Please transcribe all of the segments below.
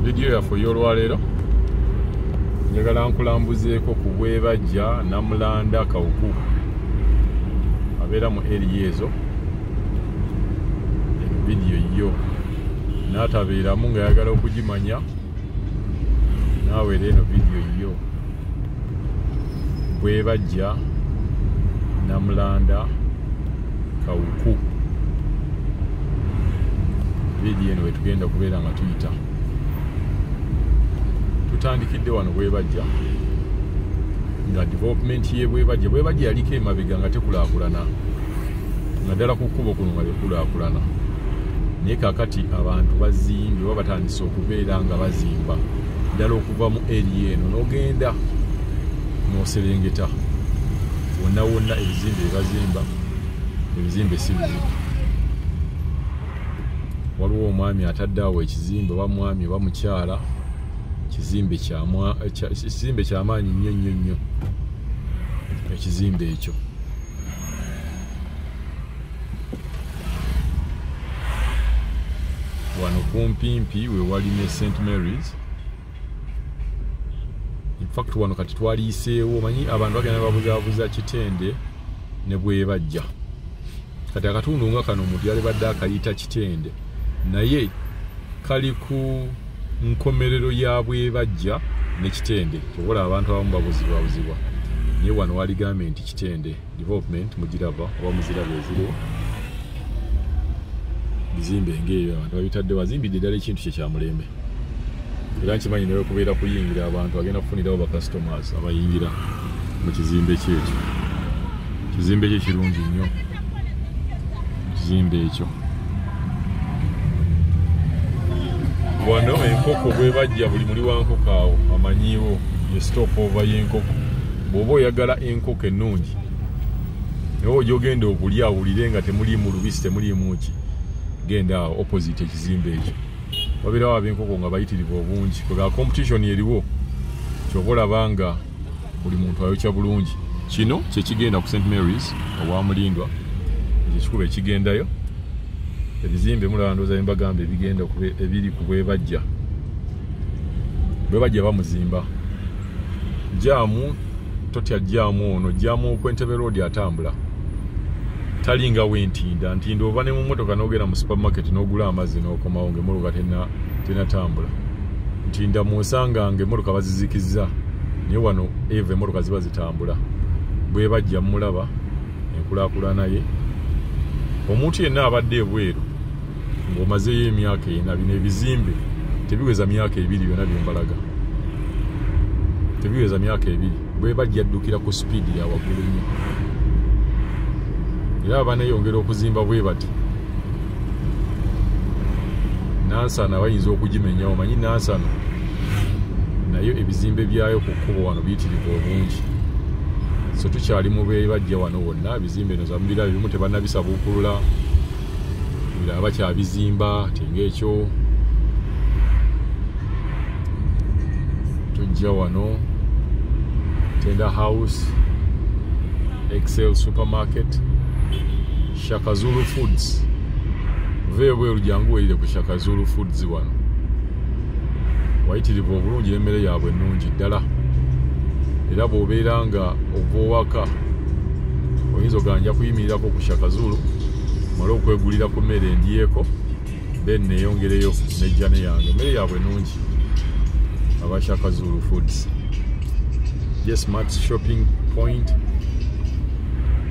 Video yaffe y'olwaleero njagala nkulambuzeeko ku Bwebajja Namulanda Kawuku abeera mu area ezo. Video yo n'atabeeramu nga yagala okugimanya naawe era eno video yo Bwebajja Namulanda Kawuku. Video eno wetugenda kubeera nga tuyita. Tutandikidde wano Bwebajja nga development ye Bwebajja yaliko emabega nga tekulaakulana nga ddala ku kkubo kuno nga tekulaakulana, naye kaakati abantu bazimbi oba batandise okubeera nga bazimba ddala okuva mu area eno n'ogenda n'oserengeta wonna wonna ebizimbe ebazimba, ebizimbe si bizibu. Waliwo omwami atadde awo ekizimbe oba mwami oba mukyala, ekizimbe ky'amaanyi nnyo nnyo nnyo ekizimbe ekyo. Wano kumpimpi we wali ne St. Mary's. In fact wano kati twaliiseewo, manyi abantu bagenda babuzaabuza Kitende ne Bwebajja. Kati akatundu nga kano omuntu yalibadde akayita Kitende, naye kali ku nkomerero ya Bwebajja ne Kitende. Tobola abantu abamu babuzibwabuzibwa, naye wano waligambye nti Kitende development mugiraba oba muziraba eziriwo. Bizimbe ng'ebyo abantu babitadde wazimbidde ddala ekintu kye kya mulembe. Era nkimanyi nawe kubeera kuyingira abantu agenda kufunirawo ba customers abayingira mu kizimbe kyekyo. Kizimbe kye kirungi nnyo, kizimbe ekyo. Wano enkoko Bwebajja buli muli wa nkoko awo amanyiiwo ye stopover y'enkoko. Bw'oba oyagala enkoko ennungi naye gy'ogenda okulya awulire nga temuliimu lubisi temuliimu ki, genda awo opposite ekizimbe ekyo. Wabeerawo ab'enkoko nga bayitirivu obungi, kwega competition eriwo ky'oba olaba nga buli muntu ayokya bulungi. Kino kye kigenda ku St. Mary's owa Mulindwa, ekikuba ekigendayo. Ebizimbe mulaba ndowooza bye mbagamba ebigenda ebiri ku Bwebajja. Bwebajja bamuzimba. Jaamu totya jaamu ono, jaamu ku Entebbe Road atambula. Talinga wentinda, ntinda ova ne mu mmotoka n'ogenda mu supermarket n'ogula amazzi n'okomawo ng'emmotoka tenatambula. Ntinda mu nsanga ng'emmotoka bazizikizza, naye wano eva emmotoka ziba zitambula. Bwebajja mulaba enkulaakulana ye. Omuntu yenna abadde ebweru ng'omazeeyo emyaka ena, bino ebizimbe tebiweza myaka 2 byonna bye mbalaga. Tebiweza myaka 2. Bwebajja addukira ku speedi ya waggulu nnyo. Era abaneyongera okuzimba bwe bati. Nansana bayinza okugimenyawo, manyi Nansana nayo ebizimbe byayo ku kkubo wano biyitirivu obungi. So tukyali mu Bwebajja wano wonna, ebizimbe eno zamubira ebimu tebannabisabuukulula, ebirala bakyabizimba. Ng'ekyo tujja wano Tender House, Excel Supermarket, Shaka Zulu Foods. Veebwe olujangu weeyire ku Shaka Zulu Foods wano. Wayitirivu obulungi, emmere yaabwe ennungi ddala. Era bw'obeera nga ova owaka oyinza oganja kuyimirirako ku Shaka Zulu mala okwegulira ku mmere endyeko, then neeyongereyo nejja ne yange. Emmere yaabwe ennungi aba Shaka Zulu Foods. Smart Shopping Point.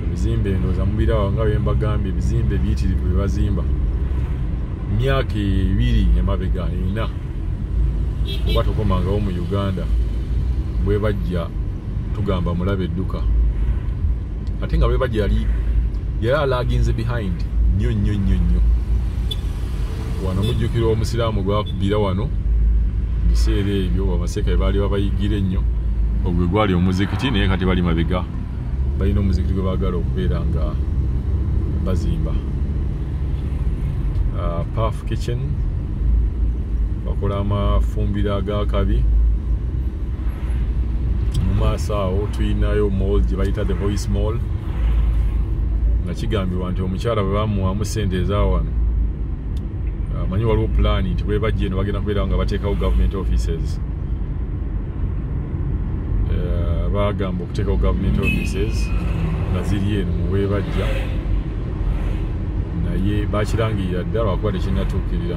Ebizimbe eno zamubirawo nga bye mbagambye, ebizimbe biyitirivu bye bazimba. Myaka 2 emabega 4 oba tokomangawo mu Uganda. Bwebajja tugamba mulaba edduka, ate nga Bwebajja yali alaginze behind nnyo nnyo nnyo nnyo. Wano mujjukira omusiraamu gwakubira wano mu biseera ebyo, abaseka bye baali babayigira ennyo. Ogwe gwali omuzikiti, naye kati bali mabega balina omuzikiti gwe baagala okubeera nga bazimba. Puff Kitchen bakola amafumbiro ag'akabi. Mu maaso awo tuyinayo mall gye bayita The Voice Mall, nga kigambibwa nti omukyala bwe bamuwamu ssente eza wano amanyi waliwo plan nti bwe bajja eno bagenda kubeera nga bateekawo government offices. Bagamba okuteekawo government offices nga ziri eno mu bwe bajja, naye bakirangirira dda lwakuba tekinnatuukirira.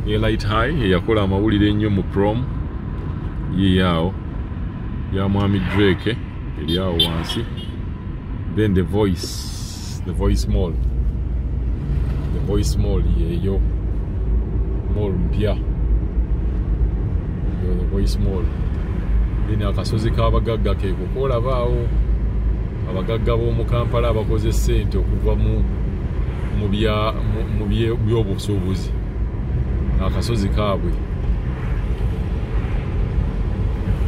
Light High eyakola amawulire ennyo mu prom yeeyaawo ya mwami Drake eri awo wansi. Then the Voice Mall yeeyo mall mpya, the Voice Mall. Then akasozi k'abagagga keeko koolabaawo, abagagga b'omu Kampala abakoze ssente okuva mu by'obusuubuzi, akasozi kaabwe.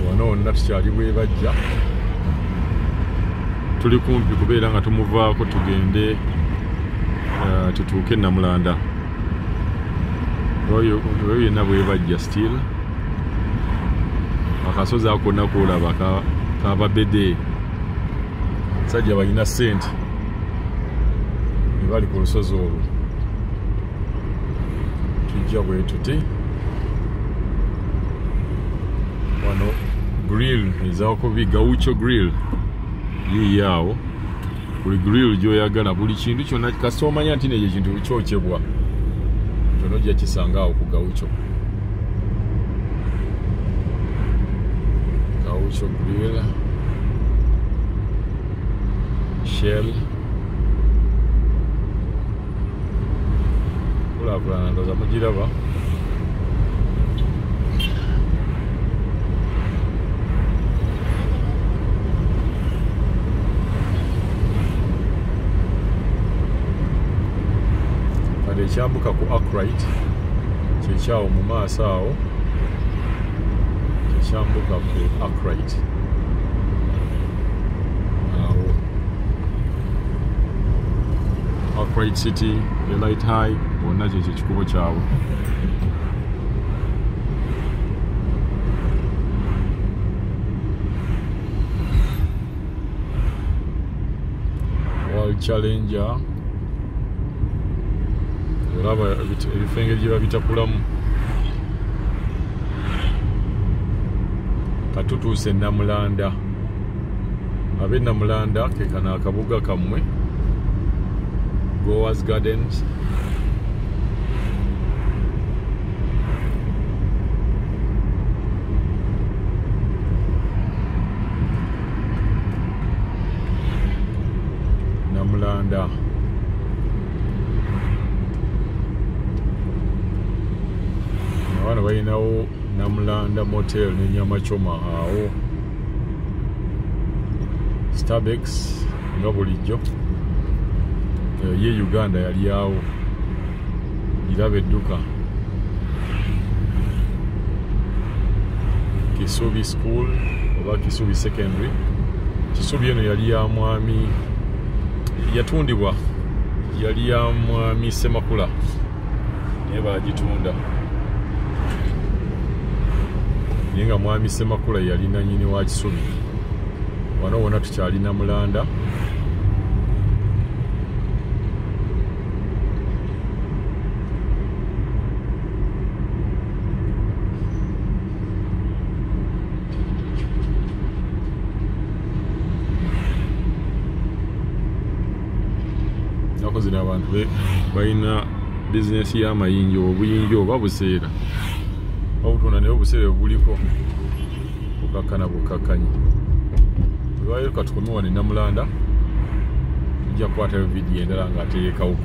Wano wonna tukyali bwe bajja, tuli kumpi kubeera nga tumuvaako tugende tutuuke Namulanda. Oyo yenna bwe bajja still akasozi ako konna koolaba kababede, sajja balina ssente ne bali ku lusozi olwo. Tujja bwe tuti wano grill ezaakubi Gaucho grill yiyaawo. Buli grill gy'oyagala, buli kintu kyonna kasita omanya nti nekyo kintu kyokyebwa kyonna ojja kisanga awo ku Gaucho grill. Shell kulaakulana ndooza mugiraba. Kale ekyambuka ku Arkwright kyekyawo mu maaso awo, kyekyambuka ku Arkwright awo. Arkwright City, Light High, bonna kyekyo kikubo kyabwe. World Challenger, olaba ebifenge gye babitakulamu. Katutuuse Namulanda, ab'e Namulanda ke kano akabuga kammwe, Goers Gardens. Namulanda abaana balinawo Namulanda Motel ne Nyamachoma awo. Starbucks nga bulijjo ye Uganda yali awo, iraba edduka. Kisubi School oba Kisubi Secondary. Kisubi eno yali ya mwami, yatundibwa, yali ya mwami Semakula naye baagitunda. Naye nga mwami Semakula yali nannyini wa Kisubi. Wano wonna tukyali Namulanda. Zino abantu balina bizinesi y'amayinjo, obuyinjo oba buseera obutunda naye obuseera buliko bukakkana bukakkanyi. Olwayo katukomye wano e Namulanda, tujja kukwatayo vidiyo endala ng'ateekawo.